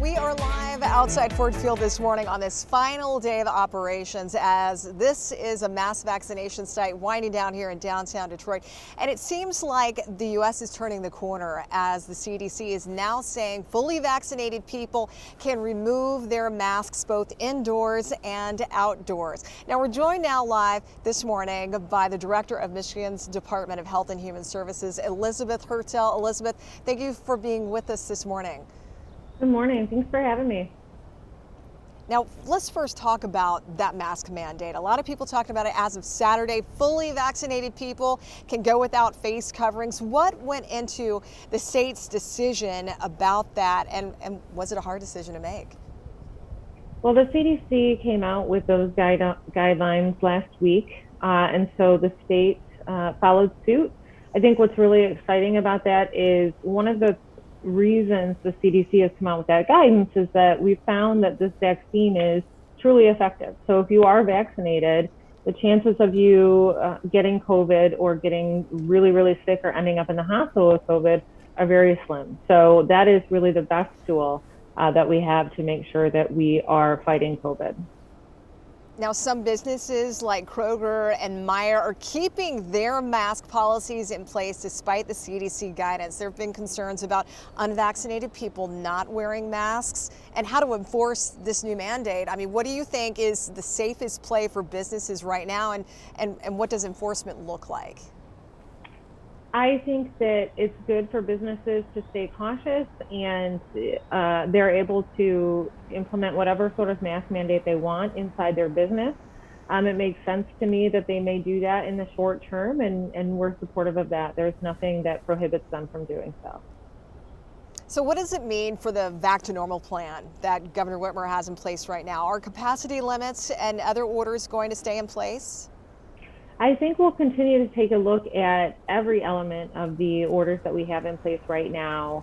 We are live outside Ford Field this morning on this final day of operations, as this is a mass vaccination site winding down here in downtown Detroit. And it seems like the U.S. is turning the corner, as the CDC is now saying fully vaccinated people can remove their masks both indoors and outdoors. Now, we're joined now live this morning by the Director of Michigan's Department of Health and Human Services, Elizabeth Hertel. Elizabeth, thank you for being with us this morning. Good morning. Thanks for having me. Now, let's first talk about that mask mandate. A lot of people talking about it as of Saturday. Fully vaccinated people can go without face coverings. What went into the state's decision about that, and was it a hard decision to make? Well, the CDC came out with those guidelines last week, and so the state followed suit. I think what's really exciting about that is one of the reasons the CDC has come out with that guidance is that we found that this vaccine is truly effective. So if you are vaccinated, the chances of you getting COVID or getting really, really sick or ending up in the hospital with COVID are very slim. So that is really the best tool that we have to make sure that we are fighting COVID. Now, some businesses like Kroger and Meijer are keeping their mask policies in place despite the CDC guidance. There have been concerns about unvaccinated people not wearing masks and how to enforce this new mandate. I mean, what do you think is the safest play for businesses right now, and what does enforcement look like? I think that it's good for businesses to stay cautious, and they're able to implement whatever sort of mask mandate they want inside their business. It makes sense to me that they may do that in the short term, and we're supportive of that. There's nothing that prohibits them from doing so. So what does it mean for the back to normal plan that Governor Whitmer has in place right now? Are capacity limits and other orders going to stay in place? I think we'll continue to take a look at every element of the orders that we have in place right now.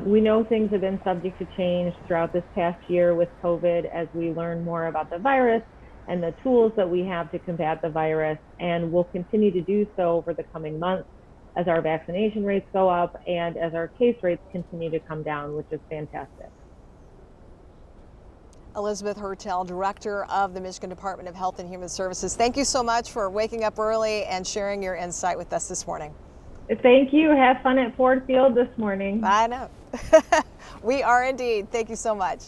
We know things have been subject to change throughout this past year with COVID as we learn more about the virus and the tools that we have to combat the virus, and we'll continue to do so over the coming months as our vaccination rates go up and as our case rates continue to come down, which is fantastic. Elizabeth Hertel, Director of the Michigan Department of Health and Human Services. Thank you so much for waking up early and sharing your insight with us this morning. Thank you. Have fun at Ford Field this morning. I know. We are indeed. Thank you so much.